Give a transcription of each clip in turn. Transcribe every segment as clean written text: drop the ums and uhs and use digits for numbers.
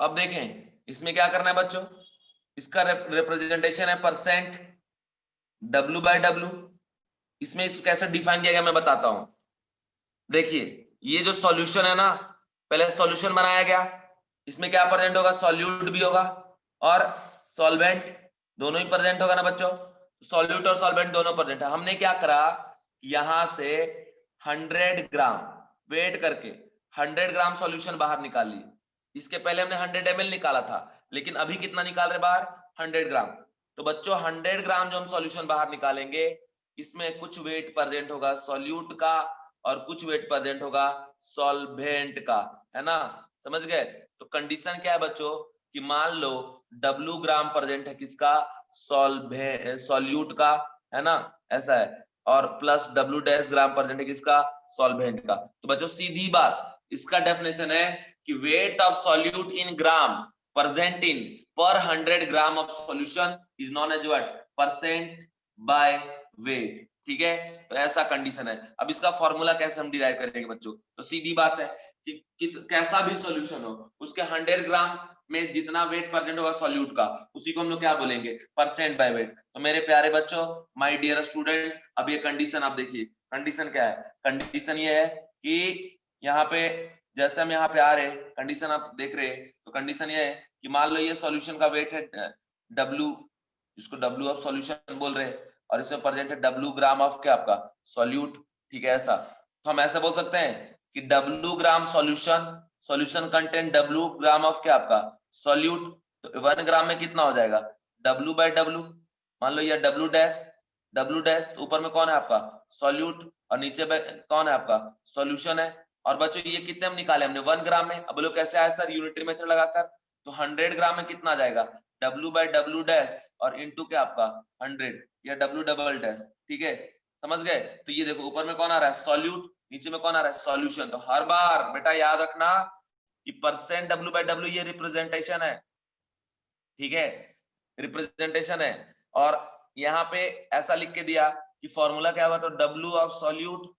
अब देखें इसमें क्या करना है बच्चों, इसका रिप्रेजेंटेशन है परसेंट W/W। इसमें इसको कैसे डिफाइन किया गया मैं बताता हूं। देखिए ये जो सॉल्यूशन है ना, पहले सॉल्यूशन बनाया गया, इसमें क्या प्रेजेंट होगा, सॉल्यूट भी होगा और सॉल्वेंट, दोनों ही प्रेजेंट होगा ना बच्चों। सॉल्यूट और सॉल्वेंट दोनों प्रेजेंट है। हमने क्या करा, यहां से 100 ग्राम वेट करके 100 ग्राम सॉल्यूशन बाहर निकाल ली। इसके पहले हमने 100 ml निकाला था, लेकिन अभी कितना निकाल रहे बाहर, 100 ग्राम। तो बच्चों 100 ग्राम जो हम सॉल्यूशन बाहर निकालेंगे, इसमें कुछ वेट प्रेजेंट होगा सॉल्यूट का और कुछ वेट प्रेजेंट होगा सॉल्वेंट का, है ना, समझ गए। तो कंडीशन क्या है बच्चों कि मान लो W ग्राम प्रेजेंट है किसका, सॉल्यूट का, है ना, ऐसा है, और प्लस W' ग्राम प्रेजेंट है किसका, सॉल्वेंट का। तो बच्चों सीधी बात, इसका डेफिनेशन है कि weight of solute in gram present in per 100 gram of solution is known as what, percent by weight. ठीक है, तो ऐसा कंडीशन है। अब इसका फॉर्मूला कैसे हम डिराइव करेंगे बच्चों, तो सीधी बात है कि कैसा भी सॉल्यूशन हो, उसके 100 ग्राम में जितना वेट प्रेजेंट होगा सॉल्यूट का, उसी को हम लोग क्या बोलेंगे, परसेंट बाय वेट। तो मेरे प्यारे बच्चों, माय डियर स्टूडेंट, अब ये कंडीशन आप देखिए, कंडीशन क्या है, कंडीशन ये है कि यहाँ पे जैसे हम यहाँ पे आ रहे, कंडीशन आप देख रहे हैं, तो कंडीशन ये है कि मान लो ये सॉल्यूशन का वेट है W, जिसको W ऑफ सॉल्यूशन बोल रहे हैं, और इसमें प्रेजेंट है W ग्राम ऑफ क्या आपका सॉल्यूट। ठीक है, ऐसा तो हम ऐसा बोल सकते हैं कि W gram solution content W gram of क्या आपका सॉल्यूट। तो 1 ग्राम में कितना हो जाएगा, W/W। मान लो ये W डैश, तो ऊपर में कौन है आपका सॉल्यूट और नीचे में कौन है आपका सॉल्यूशन है। और बच्चों ये कितने हम निकाले हमने, 1 ग्राम में। अब लोग कैसे आया सर, यूनिटरी मेथड लगाकर। तो 100 ग्राम में कितना आ जाएगा, W/W' और इनटू क्या आपका 100 या W डबल डैश। ठीक है, समझ गए। तो ये देखो ऊपर में कौन आ रहा है सॉल्यूट, नीचे में कौन आ रहा है सॉल्यूशन। तो हर बार बेटा याद रखना कि परसेंट W/W ये रिप्रेजेंटेशन है, ठीक है, रिप्रेजेंटेशन है। और यहाँ पे ऐसा लिख के दिया कि फॉर्मूला क्या हुआ, तो W of solute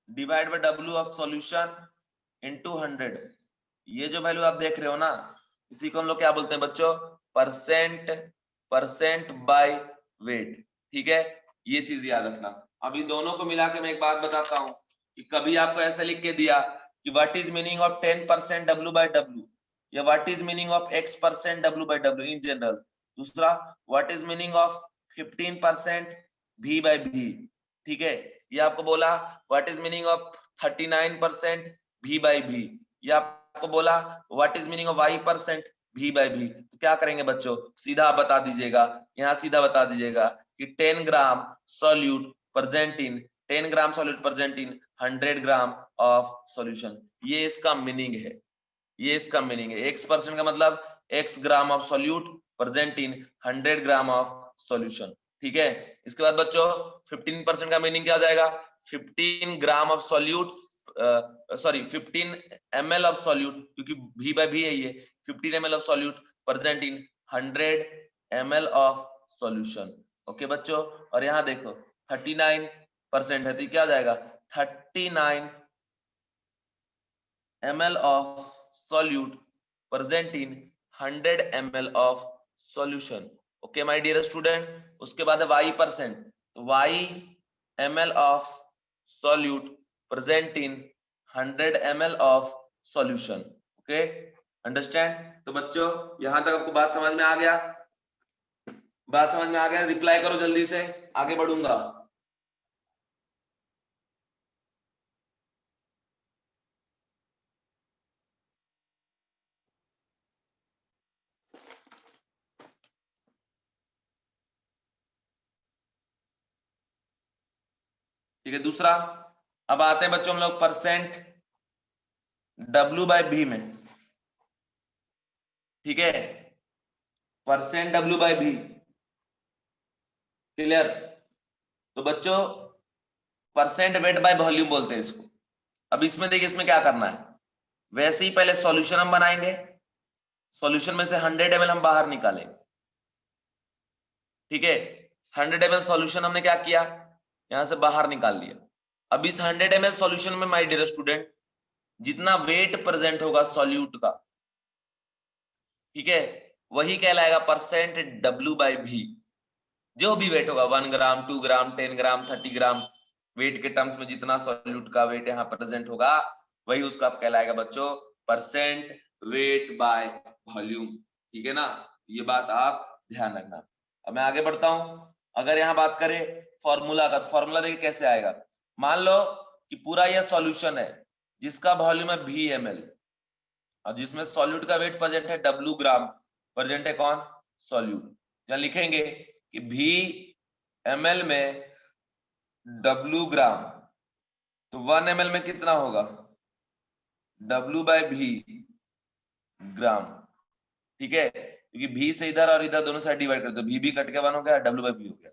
divide bye W of solution into 100। ये जो वैल्यू आप देख रहे हो ना, इसी को हम लोग क्या बोलते हैं बच्चों, परसेंट बाय वेट। ठीक है, ये चीज याद रखना। अभी दोनों को मिला के मैं एक बात बताता हूं कि कभी आपको ऐसा लिख के दिया कि what is meaning of 10% W/W, या what is meaning of X% W/W in general. दूसरा, what is meaning of 15% V/V। ठीक है, ये आपको बोला what is meaning of 39% V/V। ये आपको बोला what is meaning of Y% V/V। तो क्या करेंगे बच्चों, सीधा बता दीजिएगा, यहाँ सीधा बता दीजिएगा कि 10 gram solute present in 10 gram solute present in 100 gram of solution. ये इसका मीनिंग है, ये इसका मीनिंग है। X% का मतलब X gram of solute present in 100 gram of solution. ठीक है, इसके बाद बच्चों 15% का मीनिंग क्या हो जाएगा, 15 ग्राम of solute, sorry 15 ml of solute, क्योंकि V/V है ये, 15 ml of solute present in 100 ml of solution. Okay बच्चों, और यहाँ देखो 39% है, तो क्या हो जाएगा 39 ml of solute present in 100 ml of solution। Okay my dear student, उसके बाद है Y%, तो Y ml of solute present in 100 ml of solution। Okay, understand. तो बच्चों यहां तक आपको बात समझ में आ गया, बात समझ में आ गया, रिप्लाई करो जल्दी से, आगे बढ़ूंगा। ठीक है, दूसरा, अब आते हैं बच्चों हम लोग परसेंट W/V में। ठीक है, परसेंट W/V, क्लियर। तो बच्चों परसेंट वेट बाय वॉल्यूम बोलते हैं इसको। अब इसमें देखिए इसमें क्या करना है, वैसे ही पहले सॉल्यूशन हम बनाएंगे, सॉल्यूशन में से 100 ml हम बाहर निकालेंगे। ठीक है, 100 ml सॉल्यूशन हमने क्या किया, यहां से बाहर निकाल लिया। अब इस 100 ml सॉल्यूशन में माय डियर स्टूडेंट जितना वेट प्रेजेंट होगा सॉल्यूट का, ठीक है, वही कहलाएगा परसेंट डब्ल्यू बाई भी। जो भी वेट होगा 1 ग्राम 2 ग्राम 10 ग्राम 30 ग्राम वेट के टर्म्स में जितना सॉल्यूट का वेट यहाँ प्रेजेंट होगा वही उसका कहलाएगा बच्चों परसेंट वेट बाय वॉल्यूम। ठीक है ना, ये बात आप ध्यान रखना। अब मैं आगे बढ़ता हूं। अगर यहाँ बात करें फॉर्मूला का, तो फॉर्मूला देखिए कैसे आएगा। मान लो कि पूरा यह सॉल्यूशन है जिसका वॉल्यूम है V ml और जिसमें सॉल्यूट का वेट प्रेजेंट है W ग्राम, प्रेजेंट है कौन, सॉल्यूट। जहां लिखेंगे कि V ml में W ग्राम, तो 1 ml में कितना होगा W बाय V ग्राम। ठीक है, क्योंकि V से इधर और इधर दोनों साइड डिवाइड करते, तो V भी कट के 1 हो गया, W बाय V हो गया।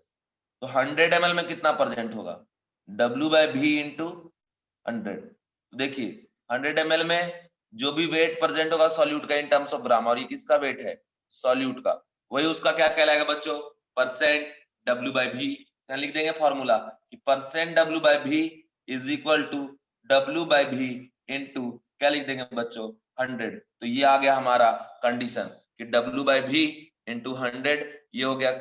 तो 100 ml में कितना प्रेजेंट होगा W बाय V इंटू 100। देखिए 100 ml में जो भी वेट प्रेजेंट होगा सॉल्यूट का इन टर्म्स ऑफ ग्राम, और ये किसका वेट है, सॉल्यूट का, वही उसका क्या कहलाएगा बच्चों, परसेंट W बाय V। यहाँ लिख देंगे फॉर्मूला कि percent W by V is equal to W by V into क्या लिख देंगे बच्चों 100। तो ये आ गया हमारा कंडीशन कि W बाय V इंटू 100, ये हो गया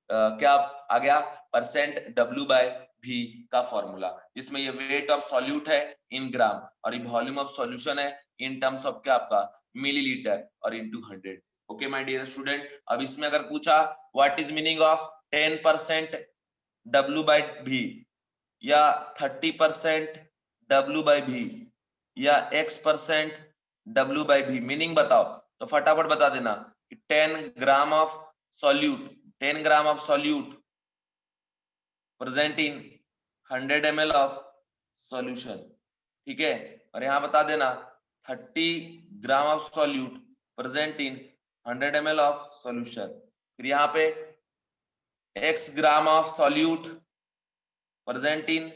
क्या आ गया परसेंट W बाय V का फॉर्मूला, जिसमें ये वेट ऑफ सॉल्यूट है इन ग्राम और ये वॉल्यूम ऑफ सॉल्यूशन है इन टर्म्स ऑफ क्या आपका मिलीलीटर और into 100। Okay my dear student, अब इसमें अगर पूछा what is meaning of 10% W by V या 30% W बाय V या X% W by V, meaning बताओ तो फटाफट बता देना कि 10 gram of solute, 10 gram of solute present in 100 ml of solution. ठीक है, और यहां बता देना 30 gram of solute present in 100 ml of solution. फिर यहाँ पे x gram of solute present in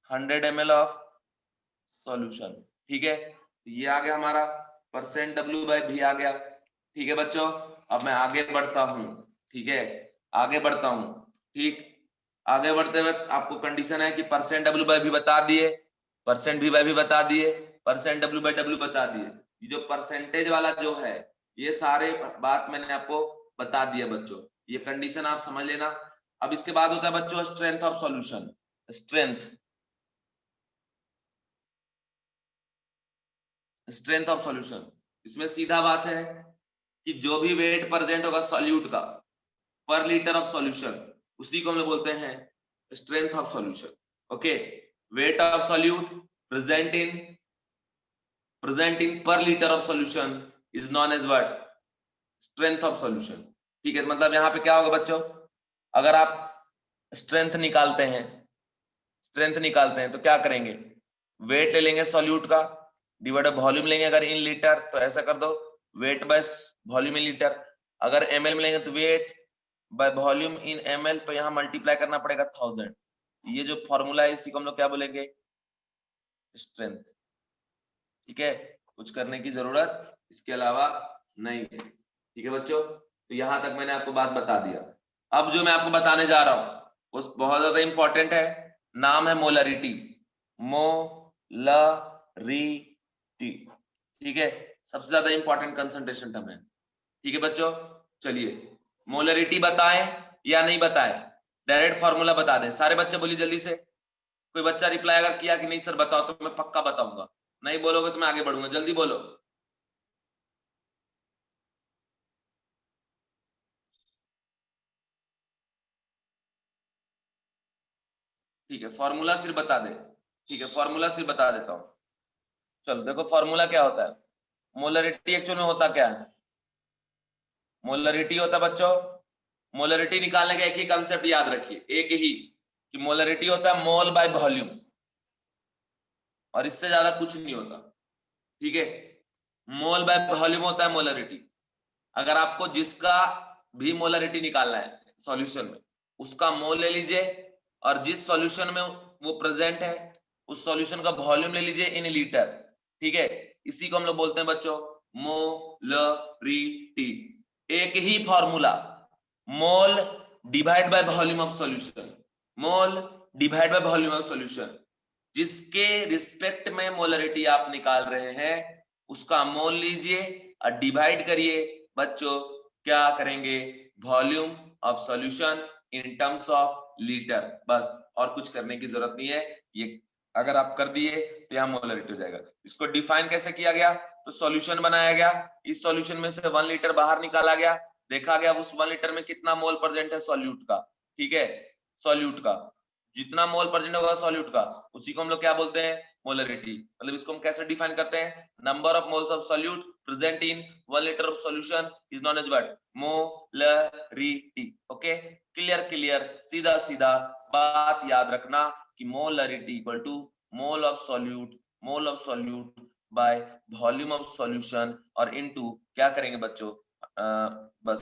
100 ml of solution. ठीक है, तो ये आ गया हमारा परसेंट W बाय V आ गया। ठीक है बच्चों, अब मैं आगे बढ़ता हूं। ठीक है, आगे बढ़ता हूं। ठीक, आगे बढ़ते हुए आपको कंडीशन है कि परसेंट W बाय V बता दिए, परसेंट V बाय V बता दिए, परसेंट W बाय W बता दिए। ये जो परसेंटेज वाला जो है ये सारे बात मैंने आपको बता दिया बच्चों, ये कंडीशन आप समझ लेना। अब इसके बाद होता है बच्चों strength of solution. Strength of solution, इसमें सीधा बात है कि जो भी वेट प्रेजेंट होगा सॉल्यूट का पर लीटर ऑफ सॉल्यूशन उसी को हम लोग बोलते हैं strength of solution. Okay, weight of solute present in per litre of solution is known as what, strength of solution. ठीक है, मतलब यहाँ पे क्या होगा बच्चों, अगर आप स्ट्रेंथ निकालते हैं तो क्या करेंगे, वेट ले लेंगे सॉल्यूट का डिवाइड वॉल्यूम लेंगे अगर इन लीटर तो ऐसा कर दो weight by volume in litre, अगर एमएल में लेंगे तो weight by volume in ML, तो यहाँ मल्टीप्लाई करना पड़ेगा 1000। ये जो फॉर्मूला है इसी को हम लोग क्या बोलेंगे, स्ट्रेंथ। ठीक है, कुछ करने की जरूरत इसके अलावा नहीं है। ठीक है बच्चों, तो यहां तक मैंने आपको बात बता दिया। अब जो मैं आपको बताने जा रहा हूं वो बहुत ज्यादा इंपॉर्टेंट है, नाम है मोलरिटी। मोलरिटी, ठीक है, सबसे ज्यादा इंपॉर्टेंट कंसंट्रेशन टर्म है। ठीक है बच्चों, चलिए मोलरिटी बताएं या नहीं बताएं, डायरेक्ट फॉर्मूला बता दें। सारे बच्चे बोलिए जल्दी से, कोई बच्चा रिप्लाई अगर किया कि नहीं सर बताओ तो मैं पक्का बताऊंगा, नहीं बोलोगे तो मैं आगे बढ़ूंगा, जल्दी बोलो। ठीक है, फॉर्मूला सिर्फ बता दे। ठीक है, फॉर्मूला सिर्फ बता देता हूं। चलो देखो फॉर्मूला क्या होता है, मोलरिटी एक्चुअल में होता क्या है, मोलरिटी होता है बच्चों, मोलरिटी निकालने का एक ही कंसेप्ट याद रखिए, एक ही कि मोलरिटी होता है मोल बाय वॉल्यूम, और इससे ज्यादा कुछ नहीं होता। ठीक है, मोल बाय वॉल्यूम होता है मोलरिटी। अगर आपको जिसका भी मोलरिटी निकालना है सॉल्यूशन में उसका मोल ले लीजिए, और जिस सॉल्यूशन में वो प्रेजेंट है उस सॉल्यूशन का वॉल्यूम ले लीजिए इन लीटर। ठीक है, इसी को हम लोग बोलते हैं बच्चों मोलरिटी। एक ही formula, mole divide by volume of solution, mole divide by volume of solution, जिसके रिस्पेक्ट में मोलरिटी आप निकाल रहे हैं उसका मोल लीजिए और डिवाइड करिए बच्चों, क्या करेंगे, volume of solution in terms of litre, बस और कुछ करने की जरूरत नहीं है। ये अगर आप कर दिए तो यहाँ मोलरिटी हो जाएगा। इसको डिफाइन कैसे किया गया, तो सॉल्यूशन बनाया गया, इस सॉल्यूशन में से 1 लीटर बाहर निकाला गया, देखा गया उस 1 लीटर में कितना मोल प्रेजेंट है सॉल्यूट का, ठीक है, सॉल्यूट का जितना मोल प्रेजेंट होगा सॉल्यूट का उसी को हम लोग क्या बोलते हैं, मोलरिटी। मतलब इसको हम कैसे डिफाइन करते हैं, number of moles of solute present in 1 litre of solution is known as what, molarity. Okay, clear clear, सीधा सीधा बात याद रखना कि molarity equal to mole of solute by volume of solution और इनटू क्या करेंगे बच्चों, बस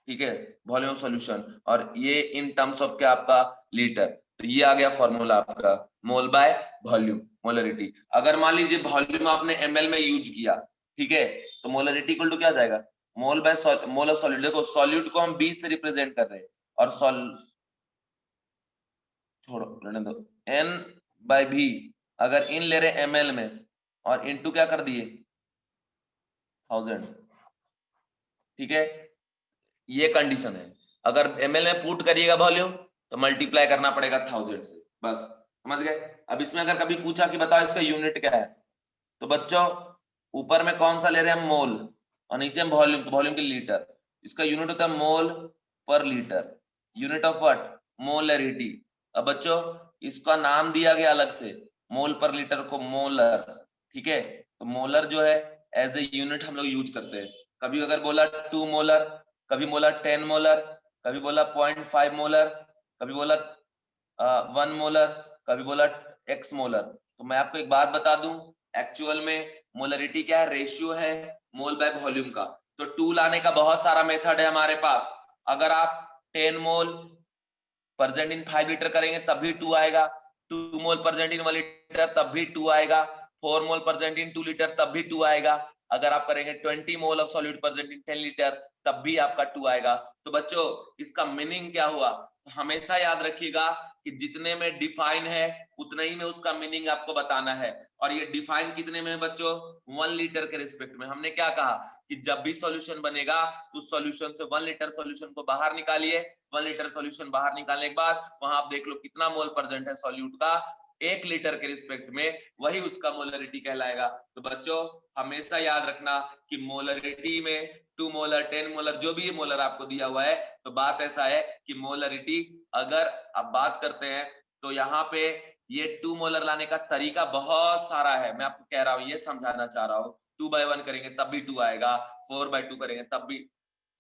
ठीक है, वॉल्यूम ऑफ सॉल्यूशन, और ये इन टर्म्स ऑफ क्या आपका लीटर। तो ये आ गया फॉर्मूला आपका मोल बाय वॉल्यूम, मोलरिटी। अगर मान लीजिए वॉल्यूम आपने एमएल में यूज किया, ठीक है, तो मोलरिटी इक्वल टू क्या जाएगा, मोल बाय मोल ऑफ सॉल्यूट। देखो सॉल्यूट को हम 20 से रिप्रेजेंट कर रहे हैं और छोड़ो रहने दो, एन बाय भी अगर इन ले रहे एमएल में और इनटू क्या कर दिए 1000, ठीक है, ये कंडीशन है। अगर एमएल में पुट करिएगा वॉल्यूम तो मल्टीप्लाई करना पड़ेगा 1000 से, बस समझ गए। अब इसमें अगर कभी पूछा कि बताओ इसका यूनिट क्या है, तो बच्चों ऊपर में कौन सा ले रहे हैं, मोल, और नीचे में वॉल्यूम, वॉल्यूम की लीटर, इसका यूनिट होता है मोल पर litre, unit of what, molarity. अब बच्चों इसका नाम दिया गया अलग से, मोल पर लीटर को मोलर, ठीक है, तो मोलर जो है एज ए यूनिट हम लोग यूज करते हैं। कभी अगर बोला 2 मोलर, कभी बोला 10 मोलर, कभी बोला 0.5 मोलर, कभी बोला 1 मोलर, कभी बोला x मोलर। तो मैं आपको एक बात बता दूं, एक्चुअल में मोलरिटी क्या है, रेशियो है मोल बाय वॉल्यूम का। तो 2 लाने का बहुत सारा मेथड है हमारे पास। अगर आप 10 मोल प्रेजेंट इन 5 लीटर करेंगे तब भी 2 आएगा, 2 मोल प्रेजेंट इन 1 लीटर तब भी 2 आएगा, 4 मोल प्रेजेंट इन 2 लीटर तब भी 2 आएगा। अगर आप करेंगे 20 मोल of solute present in 10 litre तब भी आपका 2 आएगा। तो बच्चों इसका मीनिंग क्या हुआ, हमेशा याद रखिएगा कि जितने में डिफाइन है उतने ही में उसका मीनिंग आपको बताना है। और ये डिफाइन कितने में है बच्चों, 1 लीटर के रिस्पेक्ट में। हमने क्या कहा कि जब भी सॉल्यूशन बनेगा तो सॉल्यूशन से 1 लीटर सॉल्यूशन को बाहर निकालिए, 1 लीटर सॉल्यूशन बाहर निकालने के बाद वहां आप देख लो कितना मोल प्रेजेंट है सॉल्यूट का 1 लीटर के रिस्पेक्ट में, वही उसका मोलरिटी कहलाएगा। तो बच्चों हमेशा याद रखना कि मोलरिटी में 2 मोलर 10 मोलर जो भी मोलर आपको दिया हुआ है, तो बात ऐसा है कि मोलरिटी अगर आप बात करते हैं तो यहाँ पे ये 2 मोलर लाने का तरीका बहुत सारा है। मैं आपको कह रहा हूँ, ये समझाना चाह रहा हूँ। 2/1 करेंगे तब भी 2 आएगा, 4/2 करेंगे तब भी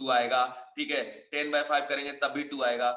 2 आएगा, ठीक है, 10/5 करेंगे तब भी 2 आएगा,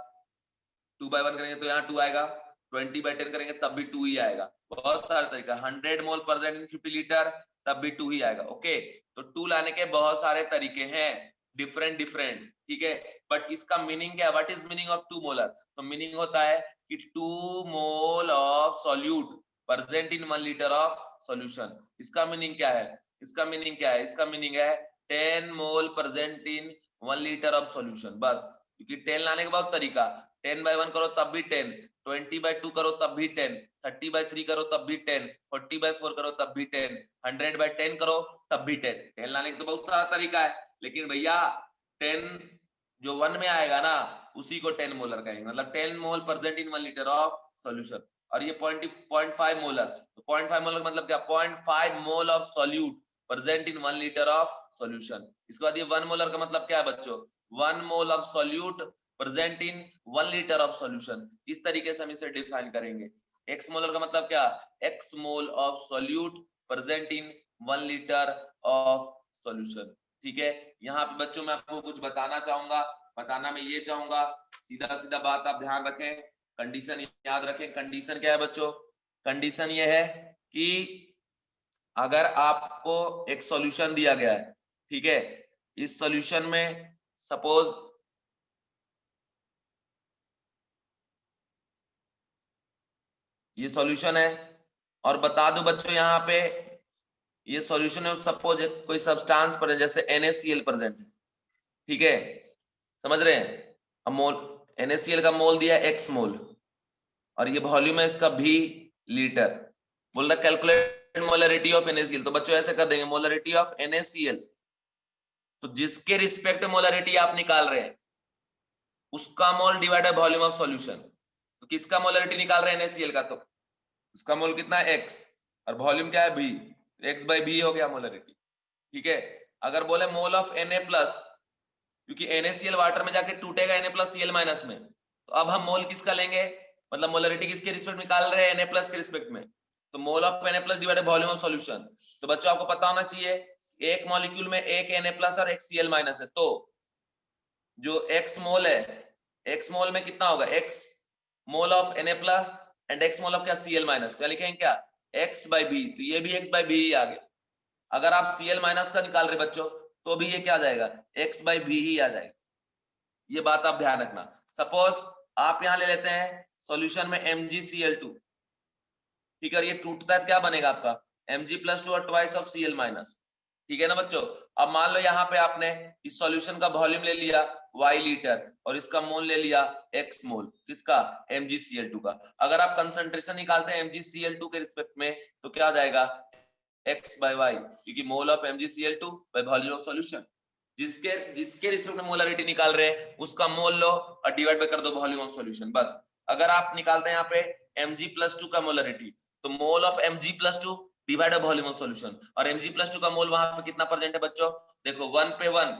2/1 करेंगे तो यहाँ 2 आएगा, 20/10 करेंगे तब भी 2 ही आएगा। बहुत सारा तरीका, 100 मोल प्रेजेंट इन 50 लीटर तब भी 2 ही आएगा। ओके, तो 2 लाने के बहुत सारे तरीके हैं, डिफरेंट डिफरेंट, ठीक है। बट इसका मीनिंग क्या है, what is meaning of 2 molar, तो मीनिंग होता है कि 2 मोल of solute present in 1 litre of solution. इसका मीनिंग क्या है, इसका मीनिंग क्या है, इसका मीनिंग है 10 mole present in 1 litre of solution, बस। क्योंकि 10 लाने का बहुत तरीका, 10/1 करो तब भी 10, 20/2 करो तब भी 10, 30/3 करो तब भी 10, 40/4 करो तब भी 10, 100/10 करो तब भी 10। 10 लाने का तो बहुत सारा तरीका है, लेकिन भैया 10 जो 1 में आएगा ना उसी को 10 मोलर कहेंगे। मतलब 10 mole present in 1 litre of solution. और ये 0.5 मोलर, तो 0.5 मोलर मतलब क्या, 0.5 मोल of solute present in 1 litre of solution. इसके बाद ये 1 मोलर का मतलब क्या है बच्चों, 1 मोल of solute present in 1 litre of solution. इस तरीके से हम इसे डिफाइन करेंगे। एक्स मोलर का मतलब क्या, x mole of solute present in 1 litre of solution, ठीक है। यहाँ पे बच्चों मैं आपको कुछ बताना चाहूंगा, बताना मैं ये चाहूंगा, सीधा सीधा बात आप ध्यान रखें, कंडीशन याद रखें। कंडीशन क्या है बच्चों, कंडीशन ये है कि अगर आपको एक सॉल्यूशन दिया गया है, ठीक है, इस सॉल्यूशन में सपोज ये सॉल्यूशन है, और बता दो बच्चों यहाँ पे ये सॉल्यूशन है, सपोज कोई सब्सटेंस पर जैसे NaCl प्रेजेंट है, ठीक है, समझ रहे हैं। अब मोल NaCl का मोल दिया है x मोल, और ये वॉल्यूम है इसका v लीटर। बोल रहा कैलकुलेट मोलरिटी ऑफ NaCl, तो बच्चों ऐसे कर देंगे मोलरिटी ऑफ NaCl तो जिसके रिस्पेक्ट मोलरिटी आप निकाल रहे हैं उसका मोल divide by volume of solution. तो किसका मोलरिटी निकाल रहे हैं NaCl का, तो उसका मोल कितना है x और वॉल्यूम क्या है v, x बाई v हो गया मोलरिटी। ठीक है, अगर बोले मोल ऑफ Na प्लस, क्योंकि NaCl वाटर में जाके टूटेगा Na प्लस Cl माइनस में, तो अब हम मोल किसका लेंगे, मतलब मोलरिटी किसके रिस्पेक्ट में निकाल रहे हैं, Na प्लस के रिस्पेक्ट में, तो mole of Na plus divided volume of solution. तो बच्चों आपको पता होना चाहिए एक मॉलिक्यूल में एक Na प्लस और एक Cl माइनस है, तो जो x मोल है, x मोल में कितना होगा, x mole of Na plus and x mole of क्या, Cl माइनस, क्या लिखेंगे क्या, x बाई b, तो ये भी x बाई b ही आ गया। अगर आप Cl माइनस का निकाल रहे बच्चों तो भी ये क्या आ जाएगा, x बाई b ही आ जाएगा। ये बात आप ध्यान रखना। सपोज आप यहां ले लेते हैं सॉल्यूशन में MgCl2, ठीक है, और ये टूटता है क्या बनेगा आपका Mg प्लस 2 और ट्वाइस ऑफ Cl माइनस। ठीक है ना बच्चों, अब मान लो यहाँ पे आपने इस सॉल्यूशन का वॉल्यूम ले लिया y लीटर और इसका मोल ले लिया x मोल, किसका, MgCl2 का। अगर आप कंसंट्रेशन निकालते हैं MgCl2 के रिस्पेक्ट में तो क्या आ जाएगा, x बाई y, क्योंकि mole of MgCl2 by volume of solution. जिसके जिसके रिस्पेक्ट में मोलरिटी निकाल रहे हैं उसका मोल लो और डिवाइड कर दो वॉल्यूम ऑफ सॉल्यूशन, बस। अगर आप निकालते हैं यहाँ पे Mg+2 का मोलरिटी, तो mole of Mg+2 divide by volume of solution, और Mg+2 का मोल वहां पे कितना परसेंट है बच्चों, देखो 1 पे 1,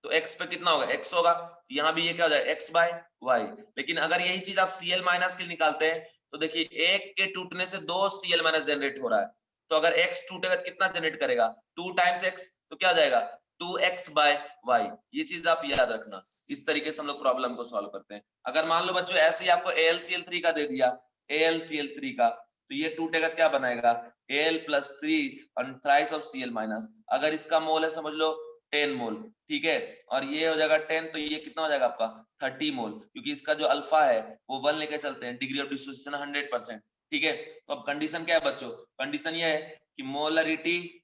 तो x पे कितना होगा, x होगा, यहाँ भी ये क्या हो जाएगा, x बाय y। लेकिन अगर यही चीज आप Cl माइनस के लिए निकालते हैं तो देखिए एक के टूटने से 2 Cl माइनस जनरेट हो रहा है, तो अगर x टूटेगा तो कितना जनरेट करेगा, 2 टाइम्स x, तो क्या आ जाएगा 2x बाय y। ये चीज आप याद रखना, इस तरीके से हम लोग प्रॉब्लम को सॉल्व करते हैं। अगर मान लो बच्चों ऐसे ही आपको AlCl3 का दे दिया, AlCl3 का, तो ये टूटेगा क्या बनाएगा, Al प्लस 3 और थ्राइस ऑफ Cl माइनस। अगर इसका मोल है समझ लो 10 मोल, ठीक है, और ये हो जाएगा 10, तो ये कितना हो जाएगा आपका 30 मोल, क्योंकि इसका जो अल्फा है वो 1 लेके चलते हैं, डिग्री ऑफ डिसोसिएशन 100%। ठीक है, तो अब कंडीशन क्या है बच्चों, कंडीशन ये है कि मोलरिटी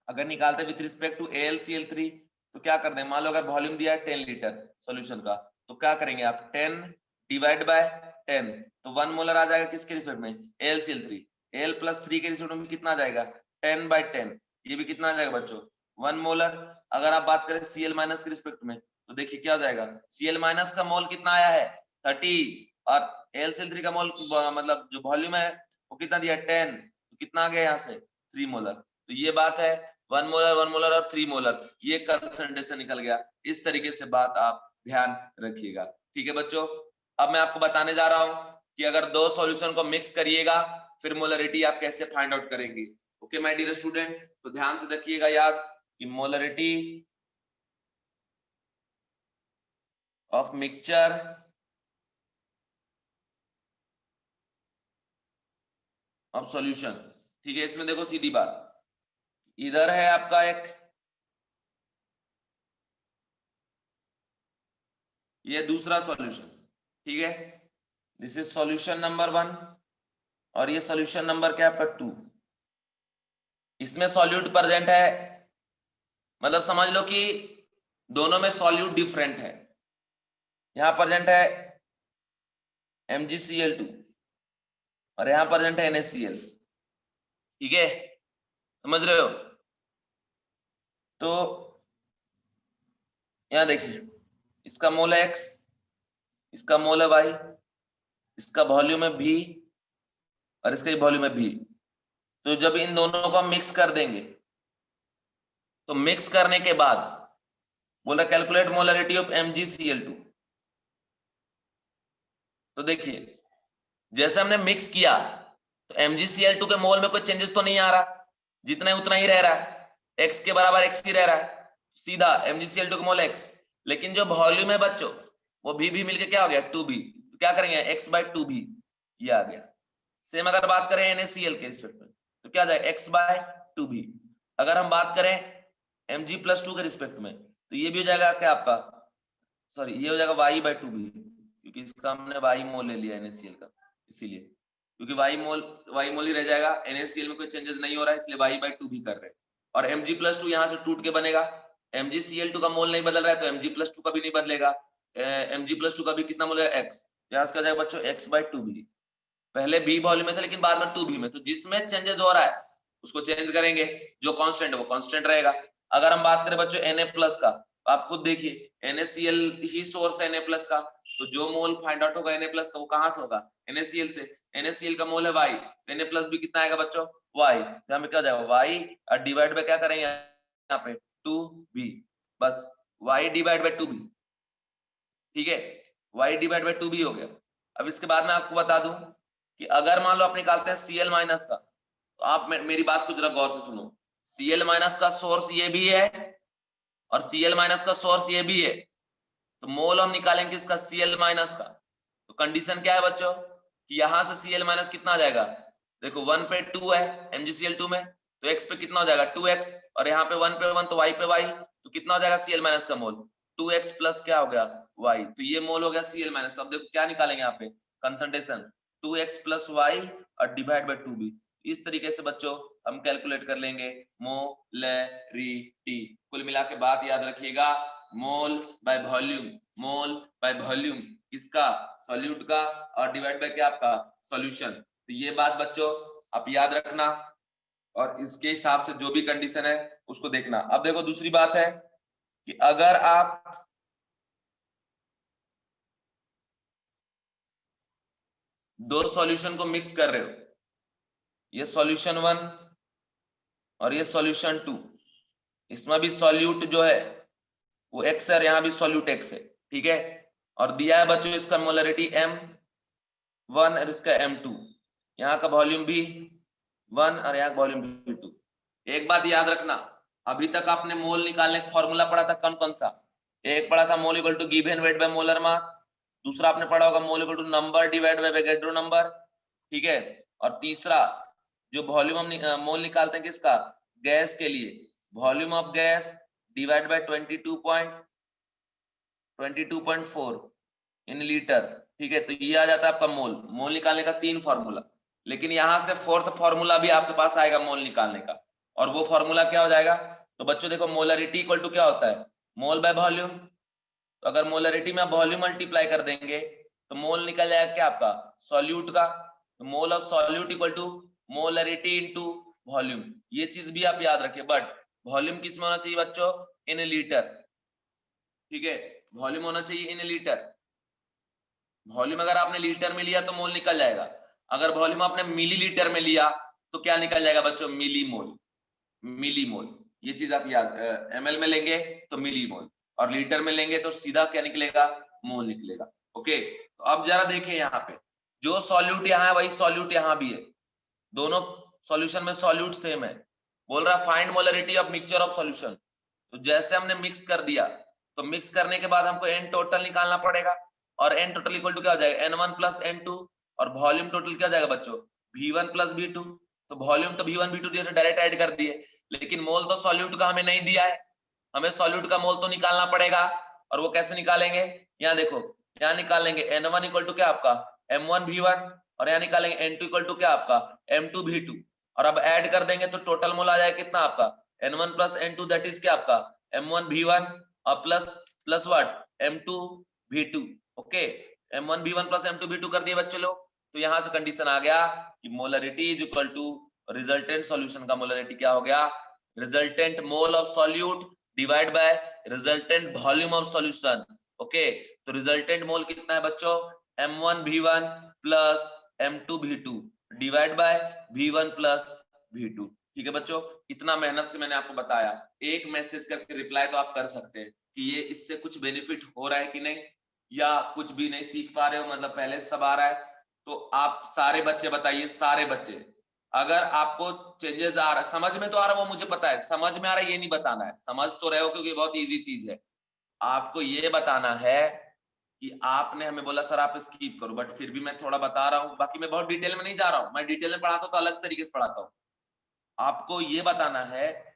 अगर निकालते विथ रिस्पेक्ट टू AlCl3 तो क्या कर दें, मान लो अगर वॉल्यूम दिया है 10 लीटर सॉल्यूशन का, तो क्या करेंगे आप 10 डिवाइड बाय 10, तो 1 मोलर आ जाएगा किसके रिस्पेक्ट में, AlCl3। Al प्लस 3 के रिस्पेक्ट में कितना आ जाएगा 10 बाय 10, ये भी कितना आ जाएगा बच्चों 1 मोलर। अगर आप बात करें Cl माइनस के रिस्पेक्ट में तो देखिए क्या हो जाएगा, Cl माइनस का मोल कितना आया है 30, और AlCl3 का मोल मतलब जो वॉल्यूम है वो कितना दिया 10, तो कितना आ गया यहाँ से 3 मोलर। तो ये बात है 1 मोलर और 3 मोलर, ये कंसंट्रेशन निकल गया। इस तरीके से बात आप ध्यान रखिएगा। ठीक है बच्चों, अब मैं आपको बताने जा रहा हूं कि अगर दो सॉल्यूशन को मिक्स करिएगा फिर मोलरिटी आप कैसे फाइंड आउट करेंगे। ओके माय डियर स्टूडेंट, तो ध्यान से रखिएगा याद कि molarity of mixture of solution, ठीक है, इसमें देखो सीधी बात, इधर है आपका एक, ये दूसरा सॉल्यूशन, ठीक है, दिस इज सॉल्यूशन नंबर 1 और ये सॉल्यूशन नंबर क्या है आपका 2। इसमें सॉल्यूट प्रेजेंट है, मतलब समझ लो कि दोनों में सॉल्यूट डिफरेंट है। यहां प्रेजेंट है MgCl2 और यहां प्रेजेंट है NaCl, ठीक है, समझ रहे हो। तो यहां देखिए इसका मोल है x, इसका मोल है y, इसका वॉल्यूम है v और इसका वॉल्यूम है v। तो जब इन दोनों को हम मिक्स कर देंगे तो मिक्स करने के बाद बोला कैलकुलेट मोलरिटी ऑफ MgCl2। तो देखिए जैसे हमने मिक्स किया तो MgCl2 के मोल में कोई चेंजेस तो नहीं आ रहा, जितना उतना ही रह रहा है, x के बराबर x ही रह रहा है, सीधा MgCl2 का मोल x। लेकिन जो वॉल्यूम है बच्चों वो भी मिलके क्या हो गया 2b, तो क्या करेंगे x बाय 2b, ये आ गया। सेम अगर बात करें NaCl के रिस्पेक्ट में तो क्या आ जाएगा x बाय 2b। अगर हम बात करें Mg+2 के रिस्पेक्ट में तो ये भी हो जाएगा क्या आपका, सॉरी ये हो जाएगा y बाय 2b, क्योंकि इसका हमने y मोल ले लिया NaCl का, इसीलिए क्योंकि y मोल ही रह जाएगा, NaCl में कोई चेंजेस नहीं हो रहा है इसलिए y बाय 2 भी कर रहे हैं। और Mg+2 यहां से टूट के बनेगा, MgCl2 का मोल नहीं बदल रहा है तो Mg+2 का भी नहीं बदलेगा, Mg+2 का भी कितना मोल है x, यहां से क्या जाएगा बच्चों x बाय 2b। पहले b वॉल्यूम में था लेकिन बाद में 2b में, तो जिसमें चेंजेस हो रहा है उसको चेंज करेंगे, जो कांस्टेंट है वो कांस्टेंट रहेगा। अगर हम बात करें बच्चों Na+ का, तो आप खुद देखिए NaCl ही सोर्स है Na+ का, तो जो मोल फाइंड आउट होगा Na+ का वो कहां से होगा? NaCl से। NaCl का मोल है Y, Na+ भी कितना आएगा बच्चों? Y, तो हमें क्या जाएगा Y और डिवाइड बाय क्या करेंगे यहाँ पे 2B, बस Y डिवाइड बाय 2B, ठीक है, Y डिवाइड बाय 2B हो गया। अब इसके बाद मैं आपको बता दूं कि अगर मान लो आप निकालते हैं Cl- का, तो आप मेरी बात को जरा गौर से सुनो, Cl- का सोर्स ये भी है और Cl- का सोर्स ये भी है, तो मोल हम निकालेंगे इसका Cl- का, तो कंडीशन क्या है बच्चों कि यहां से Cl- कितना आ जाएगा, देखो 1 पे 2 है MgCl2 में, तो x पे कितना हो जाएगा 2x, और यहाँ पे 1 पे 1 तो y पे y, तो कितना हो जाएगा Cl- का मोल 2x प्लस क्या हो गया y, तो ये मोल हो गया Cl-, तो अब देखो क्या निकालेंगे यहाँ पे कंसंट्रेशन 2x प्लस y और डिवाइड बाय 2b, इस तरीके से बच्चों हम कैलकुलेट कर लेंगे मोलैरिटी। कुल मिला के बात याद रखिएगा, mole by volume, mole by volume किसका, सॉल्यूट का, और डिवाइड बाय क्या आपका सॉल्यूशन, तो ये बात बच्चों आप याद रखना और इसके हिसाब से जो भी कंडीशन है उसको देखना। अब देखो दूसरी बात है कि अगर आप दो सॉल्यूशन को मिक्स कर रहे हो, ये सॉल्यूशन 1 और ये सॉल्यूशन 2, इसमें भी सॉल्यूट जो है वो x है और यहाँ भी सॉल्यूट x है, ठीक है, और दिया है बच्चों इसका मोलरिटी M1 और इसका M2, यहाँ का वॉल्यूम भी 1 और यहाँ का वॉल्यूम भी 2। एक बात याद रखना, अभी तक आपने मोल निकालने का फॉर्मूला पढ़ा था कौन कौन सा, एक पढ़ा था mole equal to given weight by molar mass, दूसरा आपने पढ़ा होगा mole equal to number divide by Avogadro number, ठीक है, और तीसरा जो वॉल्यूम हम मोल निकालते हैं किसका, गैस के लिए, volume of gas divide by 22.4 in litre, ठीक है, तो ये आ जाता है आपका मोल। मोल निकालने का 3 फॉर्मूला, लेकिन यहां से 4th फॉर्मूला भी आपके पास आएगा मोल निकालने का, और वो फॉर्मूला क्या हो जाएगा, तो बच्चों देखो मोलरिटी इक्वल टू क्या होता है, मोल बाय वॉल्यूम, तो अगर मोलरिटी में आप वॉल्यूम मल्टीप्लाई कर देंगे तो मोल निकल जाएगा क्या आपका सॉल्यूट का, तो mole of solute equal to molarity into volume, ये चीज भी आप याद रखिए, बट वॉल्यूम किस में होना चाहिए बच्चों, इन लीटर, ठीक है, वॉल्यूम होना चाहिए इन लीटर, वॉल्यूम अगर आपने लीटर में लिया तो मोल निकल जाएगा, अगर वॉल्यूम आपने मिलीलीटर में लिया तो क्या निकल जाएगा बच्चों, मिलीमोल, मिलीमोल, ये चीज आप याद, ml में लेंगे तो मिलीमोल और लीटर में लेंगे तो सीधा क्या निकलेगा, मोल निकलेगा। ओके, तो अब जरा देखें यहाँ पे जो सॉल्यूट यहाँ है वही सॉल्यूट यहाँ भी है, दोनों सॉल्यूशन में सॉल्यूट सेम है, बोल रहा find molarity of mixture of solution, तो जैसे हमने मिक्स कर दिया तो मिक्स करने के बाद हमको एन टोटल निकालना पड़ेगा, और एन टोटल इक्वल टू क्या हो जाएगा n1 प्लस n2, और वॉल्यूम टोटल क्या हो जाएगा बच्चों v1 प्लस v2, तो वॉल्यूम तो v1 v2 दिए डायरेक्ट ऐड कर दिए, लेकिन मोल तो सॉल्यूट का हमें नहीं दिया है, हमें सॉल्यूट का मोल तो निकालना पड़ेगा, और वो कैसे निकालेंगे, यहाँ देखो, यहाँ निकालेंगे n1 इक्वल टू क्या आपका m1 v1, और यहाँ निकालेंगे n2 इक्वल टू क्या आपका m2 v2, और अब ऐड कर देंगे तो टोटल मोल आ जाएगा कितना आपका n1 plus n2 that is क्या आपका m1 v1 और plus plus what m2 v2, okay, m1 v1 plus m2 v2 कर दिए बच्चों लोग, तो यहां से कंडीशन आ गया कि molarity is equal to resultant solution का मोलरिटी क्या हो गया, resultant mole of solute divide by resultant volume of solution, okay, तो रिजल्टेंट मोल कितना है बच्चों m1 v1 plus m2 v2 divide by v1 plus v2, ठीक है बच्चों, इतना मेहनत से मैंने आपको बताया, एक मैसेज करके रिप्लाई तो आप कर सकते हैं कि ये इससे कुछ बेनिफिट हो रहा है कि नहीं, या कुछ भी नहीं सीख पा रहे हो, मतलब पहले सब आ रहा है, तो आप सारे बच्चे बताइए, सारे बच्चे, अगर आपको चेंजेस आ रहा है, समझ में तो आ रहा है वो मुझे पता है, समझ में आ रहा है ये नहीं बताना है, समझ तो रहे हो क्योंकि बहुत इजी चीज है, आपको ये बताना है कि आपने हमें बोला सर आप स्किप करो, बट फिर भी मैं थोड़ा बता रहा हूं, बाकी मैं बहुत डिटेल में नहीं जा रहा हूं, मैं डिटेल में पढ़ाता हूं तो अलग तरीके से पढ़ाता हूं, आपको ये बताना है